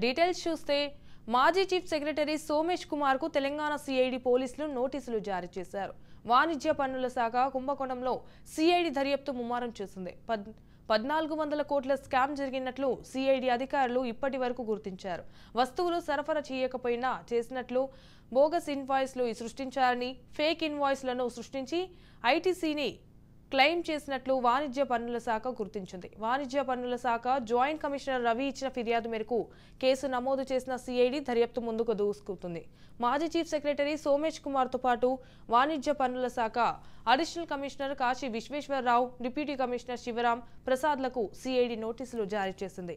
Details చూస్తే మాజీ chief secretary Somesh Kumar కు తెలంగాణ సిఐడి పోలీసులు నోటీసులు జారీ చేశారు. వాణిజ్య పన్నుల శాఖ కుంభకోణంలో సిఐడి దర్యాప్తు ముమ్మరం చేసింది. 1400 కోట్ల స్కామ్ జరిగినట్లు సిఐడి అధికారులు ఇప్పటి వరకు గుర్తించారు. వస్తువులు సరఫరా చేయకపోయినా చేసినట్లు బోగస్ ఇన్వాయిస్లు సృష్టించారని, ఫేక్ ఇన్వాయిస్లను సృష్టించి ఐటీసీని క్లెయిమ్ చేసినట్లు వాణిజ్య పన్నుల శాఖ గుర్తించింది. వాణిజ్య పన్నుల శాఖ జాయింట్ కమిషనర్ రవి ఇచ్చిన ఫిర్యాదు మేరకు కేసు నమోదు చేసిన సిఐడి దర్యాప్తు ముందుకు దూసుకుతుంది. మాజీ చీఫ్ సెక్రటరీ సోమేష్ కుమార్ తో పాటు వాణిజ్య పన్నుల శాఖ additional commissioner Kashi Visweswararao, deputy commissioner Sivaram ప్రసాద్లకు సిఐడి నోటీసులు జారీ చేసింది.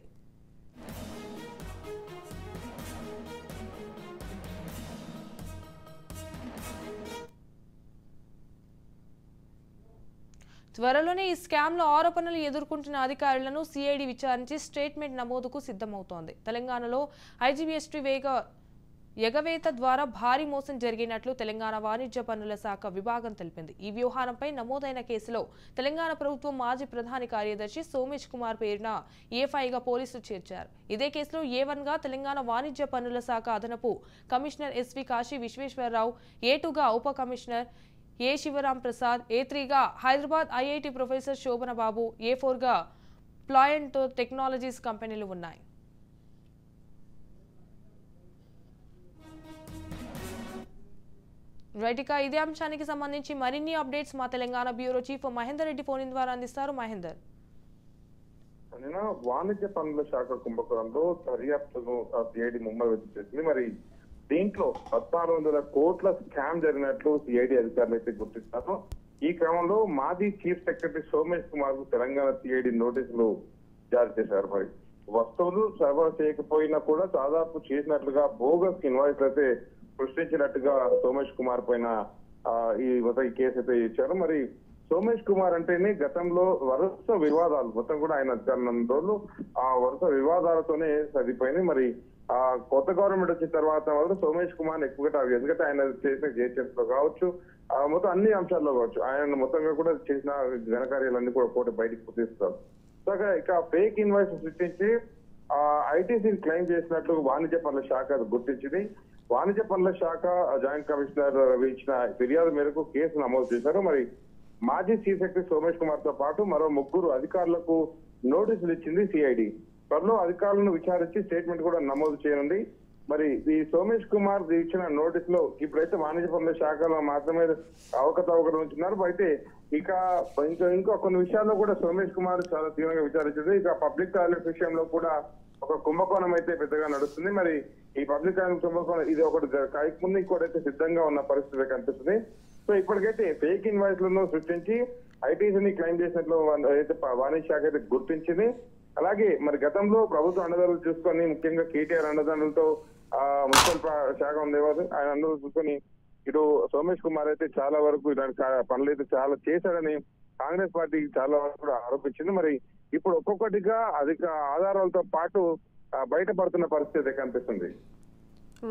త్వరలోనే ఈ స్కామ్ లో ఆరోపణలు ఎదుర్కొంటున్న అధికారులను సిఐడి విచారించి స్టేట్మెంట్ నమోదుకు సిద్ధమవుతోంది. తెలంగాణలో ఐజీబీఎస్టీ ఎగవేత ద్వారా భారీ మోసం జరిగినట్లు తెలంగాణ వాణిజ్య పన్నుల శాఖ విభాగం తెలిపింది. ఈ వ్యవహారంపై నమోదైన కేసులో తెలంగాణ ప్రభుత్వం మాజీ ప్రధాని కార్యదర్శి సోమేష్ కుమార్ పేరున ఏ5గా పోలీసులు చేర్చారు. ఇదే కేసులో ఏ1 గా తెలంగాణ వాణిజ్య పన్నుల శాఖ అదనపు కమిషనర్ ఎస్వి కాశీ విశ్వేశ్వరరావు, ఏ2గా ఉప కమిషనర్ ఏ శివరాం ప్రసాద్, ఏ3గా హైదరాబాద్ ఐఐటి ప్రొఫెసర్ శోభన బాబు, ఏ4గా ప్లాయంట్ టెక్నాలజీస్ కంపెనీలు ఉన్నాయి. రైట్, ఇక ఇదే అంశానికి సంబంధించి మరిన్ని అప్డేట్స్ మా Telangana bureau chief Mahender Reddy phone ద్వారా అందిస్తారు. మహేందర్, వాణిజ్య పన్నుల శాఖ కుంభకోణంలో దర్యాప్తును సిఐడి ముమ్మరం చేసింది. మరి దీంట్లో 1400 కోట్ల స్కామ్ జరిగినట్లు సిఐడి అధికారులు అయితే గుర్తిస్తారు. ఈ క్రమంలో మాజీ చీఫ్ సెక్రటరీ సోమేష్ కుమార్ కు తెలంగాణ సిఐడి నోటీసులు జారీ చేశారు. మరి వస్తువులు సరఫరా చేయకపోయినా కూడా దాదాపు చేసినట్లుగా బోగస్ ఇన్వాయిస్ అయితే సృష్టించినట్టుగా సోమేష్ కుమార్ పైన ఈ కేసు అయితే ఇచ్చారు. మరి సోమేష్ కుమార్ అంటేనే గతంలో వరుస వివాదాలు, మొత్తం కూడా ఆయన రోజులు ఆ వరుస వివాదాలతోనే సరిపోయింది. మరి ఆ కొత్త గవర్నమెంట్ వచ్చిన తర్వాత వాళ్ళు సోమేష్ కుమార్ ఎక్కువగా ఎందుకంటే ఆయన చేసిన జేహెచ్ఎస్ లో కావచ్చు, మొత్తం అన్ని అంశాల్లో కావచ్చు, ఆయన మొత్తంగా కూడా చేసిన ఘనకార్యాలన్నీ కూడా కోర్టు బయటకు తీస్తారు. సో ఇక ఫేక్ ఇన్వాయిస్ సృష్టించి ఐటీసీని క్లెయిమ్ చేసినట్లు వాణిజ్య పన్నుల శాఖ గుర్తించింది. వాణిజ్య పన్నుల శాఖ జాయింట్ కమిషనర్ రవి ఇచ్చిన ఫిర్యాదు మేరకు కేసు నమోదు చేశారు. మరి మాజీ చీఫ్ సెక్రటరీ సోమేష్ కుమార్ తో పాటు మరో 3 అధికారులకు నోటీసులు ఇచ్చింది సిఐడి. త్వరలో అధికారులను విచారించి స్టేట్మెంట్ కూడా నమోదు చేయనుంది. మరి ఈ సోమేష్ కుమార్ ఇచ్చిన నోటీస్ లో ఇప్పుడైతే వాణిజ్య పన్నుల శాఖలో మాత్రమే అవకతవకలు ఉంటున్నారు. అయితే ఇక ఇంకా కొన్ని విషయాల్లో కూడా సోమేష్ కుమార్ చాలా తీవ్రంగా విచారించింది. ఇక పబ్లిక్ టాయిలెట్ విషయంలో కూడా ఒక కుంభకోణం అయితే పెద్దగా నడుస్తుంది. మరి ఈ పబ్లిక్ టాయిలెట్ కుంభకోణం ఇది ఒకటి ముందు ఇంకోటైతే సిద్ధంగా ఉన్న పరిస్థితి కనిపిస్తుంది. సో ఇప్పటికైతే ఫేక్ ఇన్వాయిస్ లను సృష్టించి ఐటీసీని క్లెయిమ్ చేసినట్లు అయితే వాణిజ్య శాఖ అయితే గుర్తించింది. అలాగే మరి గతంలో ప్రభుత్వ అండదండలు చూసుకొని, ముఖ్యంగా కేటీఆర్ అండదండలతో మున్సిపల్ శాఖ ఉండేవారు, ఆయన అండలు చూసుకొని ఇటు సోమేష్ కుమార్ అయితే చాలా వరకు ఇలాంటి పనులు అయితే చాలా చేశాడని కాంగ్రెస్ పార్టీ చాలా వరకు కూడా ఆరోపించింది. మరి ఇప్పుడు ఒక్కొక్కటిగా అధిక ఆధారాలతో పాటు బయటపడుతున్న పరిస్థితి కనిపిస్తుంది.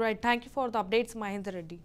Right, thank you for the updates Mahender Reddy.